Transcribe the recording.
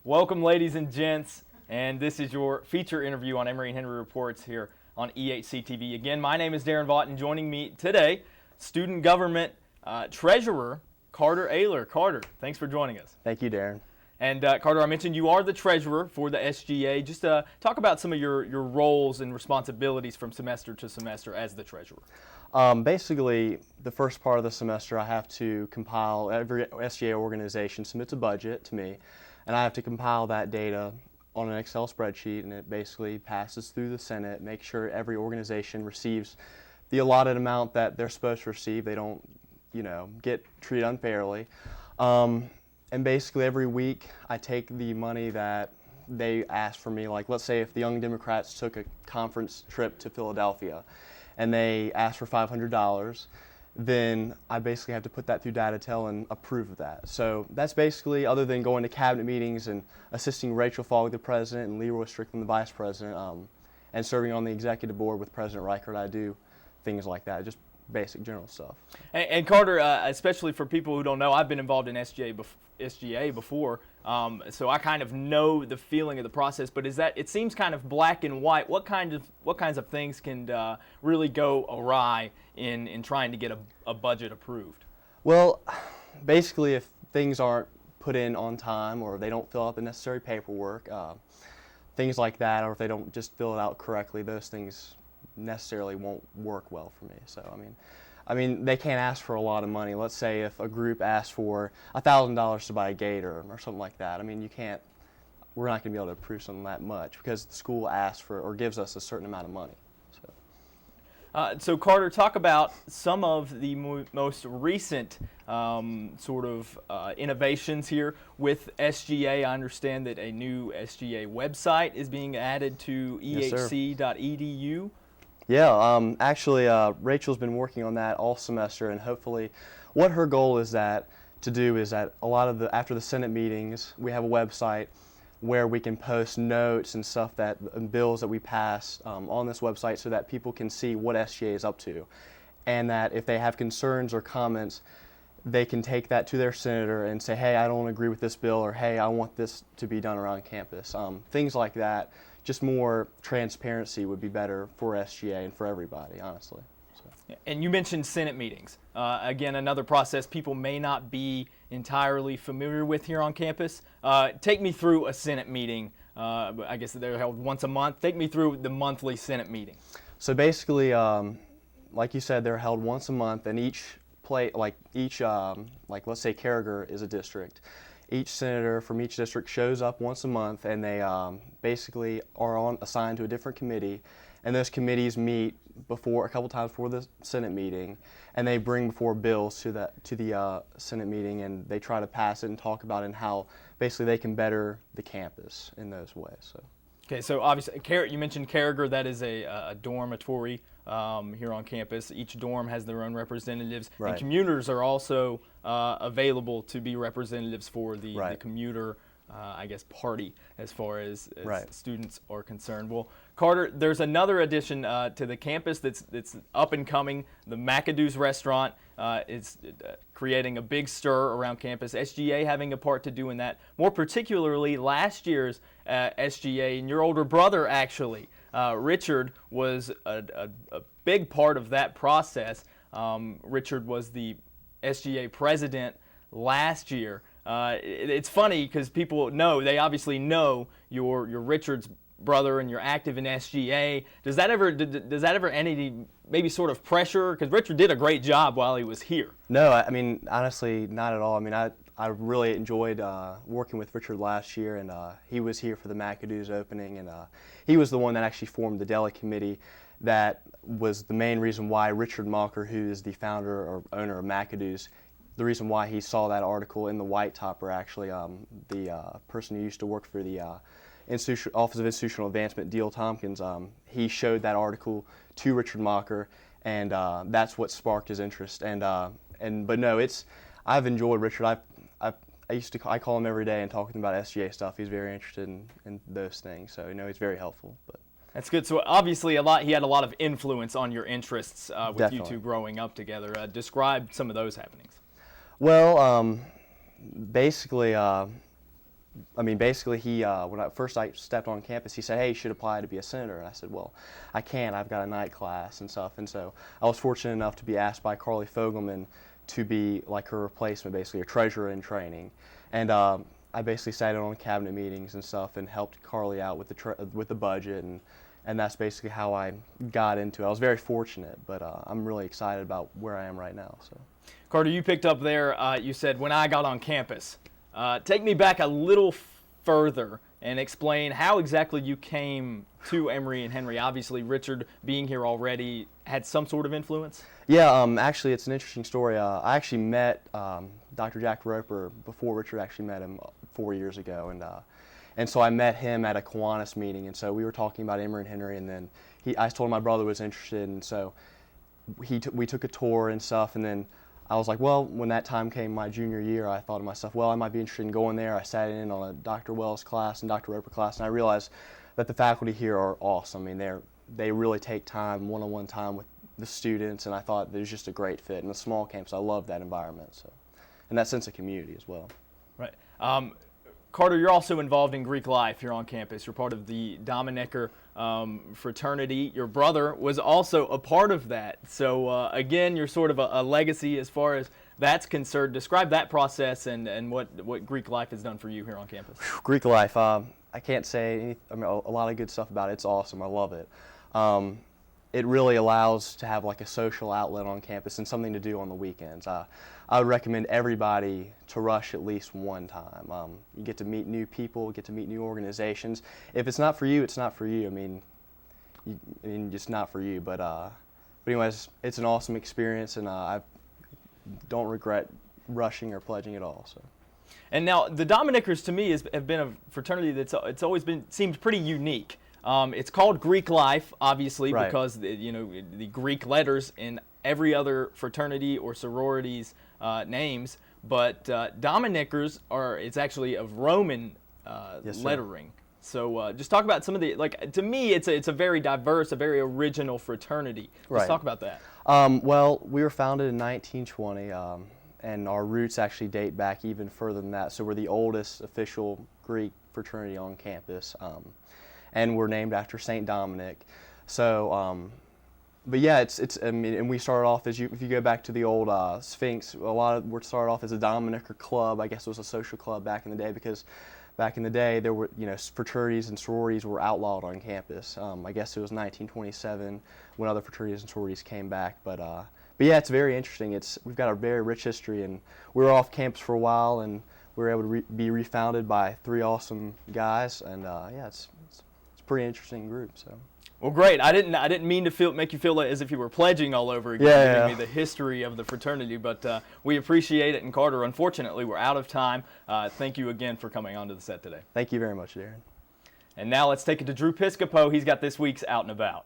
Welcome, ladies and gents, and this is your feature interview on Emory Henry Reports here on EHC-TV. Again, my name is Daron Vaught, and joining me today, Student Government Treasurer Carter Aylor. Carter, thanks for joining us. Thank you, Daron. And Carter, I mentioned you are the treasurer for the SGA. Just talk about some of your roles and responsibilities from semester to semester as the treasurer. Basically, the first part of the semester, I have to compile, every SGA organization submits a budget to me, and I have to compile that data on an Excel spreadsheet, and it basically passes through the Senate, make sure every organization receives the allotted amount that they're supposed to receive. They don't, get treated unfairly. And basically every week I take the money that they ask for me. Like, let's say if the Young Democrats took a conference trip to Philadelphia and they asked for $500, then I basically have to put that through Datatel and approve of that. So that's basically, other than going to cabinet meetings and assisting Rachel Fogg, the president, and Leroy Strickland, the vice president, and serving on the executive board with President Reichert, I do things like that, just basic general stuff. And Carter, especially for people who don't know, I've been involved in SGA before, so I kind of know the feeling of the process. But it seems kind of black and white. What kinds of things can really go awry in trying to get a budget approved? Well, basically, if things aren't put in on time, or they don't fill out the necessary paperwork, things like that, or if they don't just fill it out correctly, those things necessarily won't work well for me. So I mean they can't ask for a lot of money. Let's say if a group asks for $1,000 to buy a gator or something like that, we're not going to be able to approve something that much because the school asks for or gives us a certain amount of money. So Carter, talk about some of the most recent innovations here with SGA. I understand that a new SGA website is being added to EHC.edu. Yeah, actually, Rachel's been working on that all semester, and hopefully, what her goal is after the Senate meetings, we have a website where we can post notes and stuff and bills that we pass on this website, so that people can see what SGA is up to, and that if they have concerns or comments, they can take that to their senator and say, hey, I don't agree with this bill, or hey, I want this to be done around campus. Things like that. Just more transparency would be better for SGA and for everybody, honestly. So. And you mentioned Senate meetings. Again, another process people may not be entirely familiar with here on campus. Take me through a Senate meeting. I guess they're held once a month. Take me through the monthly Senate meeting. So basically, like you said, they're held once a month, and let's say Carragher is a district. Each senator from each district shows up once a month, and they basically are assigned to a different committee, and those committees meet a couple times before the Senate meeting, and they bring before bills to the Senate meeting, and they try to pass it and talk about it and how basically they can better the campus in those ways. So. Okay, so obviously, you mentioned Carragher. That is a dormitory here on campus. Each dorm has their own representatives, right. And commuters are also available to be representatives for the commuter, party as far as right. students are concerned. Well, Carter, there's another addition to the campus that's up and coming. The McAdoo's restaurant is creating a big stir around campus. SGA having a part to do in that. More particularly, last year's SGA, and your older brother actually, Richard, was a big part of that process. Richard was the SGA president last year. It's funny because they obviously know your Richard's brother, and you're active in SGA. Does that ever any maybe sort of pressure? Because Richard did a great job while he was here. No, honestly, not at all. I really enjoyed working with Richard last year, and he was here for the McAdoo's opening, and he was the one that actually formed the Deli Committee. That was the main reason why Richard Malker, who is the founder or owner of McAdoo's, the reason why he saw that article in the White Topper, actually, the person who used to work for the Office of Institutional Advancement, Deal Tompkins, he showed that article to Richard Malker, and that's what sparked his interest. But no, I've enjoyed Richard. I call him every day and talk to him about SGA stuff. He's very interested in those things, so he's very helpful. But that's good. So obviously he had a lot of influence on your interests with Definitely. You two growing up together. Describe some of those happenings. Well, basically, I mean, basically, when I stepped on campus, he said, "Hey, you should apply to be a senator." And I said, "Well, I can't. I've got a night class and stuff." And so I was fortunate enough to be asked by Carly Fogelman to be like her replacement, basically a treasurer in training. And I basically sat in on cabinet meetings and stuff and helped Carly out with the budget, and that's basically how I got into it. I was very fortunate, but I'm really excited about where I am right now. So, Carter, you picked up there. You said when I got on campus. Take me back a little further and explain how exactly you came to Emory and Henry. Obviously, Richard being here already had some sort of influence. Yeah, actually, it's an interesting story. I actually met Dr. Jack Roper before Richard actually met him 4 years ago, and so I met him at a Kiwanis meeting, and so we were talking about Emory and Henry, and then I told him my brother was interested, and so we took a tour and stuff, and then I was like, well, when that time came my junior year, I thought to myself, well, I might be interested in going there. I sat in on a Dr. Wells class and Dr. Roper class, and I realized that the faculty here are awesome. I mean, they really take time, one-on-one time with the students, and I thought there's just a great fit. In a small campus, I love that environment, so, and that sense of community as well. Right. Carter, you're also involved in Greek life here on campus. You're part of the Dominicker fraternity. Your brother was also a part of that. So, again, you're sort of a legacy as far as that's concerned. Describe that process and what Greek life has done for you here on campus. Greek life, I can't say a lot of good stuff about it. It's awesome. I love it. It really allows to have like a social outlet on campus and something to do on the weekends. I would recommend everybody to rush at least one time. You get to meet new people, get to meet new organizations. If it's not for you, it's not for you. I mean, just not for you. But anyways, it's an awesome experience, and I don't regret rushing or pledging at all. So. And now the Dominickers to me have been a fraternity it's always seemed pretty unique. It's called Greek life, obviously, right, because the Greek letters in every other fraternity or sorority's names, but Dominickers it's actually of Roman yes, lettering. So just talk about some of to me, it's a very diverse, a very original fraternity. Let's right, talk about that. Well, we were founded in 1920, and our roots actually date back even further than that. So we're the oldest official Greek fraternity on campus. And we're named after Saint Dominic. So, but yeah, I mean, and we started off if you go back to the old Sphinx, we started off as a Dominicker club. I guess it was a social club back in the day, because back in the day there were fraternities and sororities were outlawed on campus. I guess it was 1927 when other fraternities and sororities came back. But yeah, it's very interesting. We've got a very rich history, and we were off campus for a while, and we were able to be refounded by 3 awesome guys, and yeah, it's a pretty interesting group. So. Well, great. I didn't mean to make you feel as if you were pledging all over again, giving me the history of the fraternity, but we appreciate it. And Carter, unfortunately, we're out of time. Thank you again for coming onto the set today. Thank you very much, Daron. And now let's take it to Drew Piscopo. He's got this week's Out and About.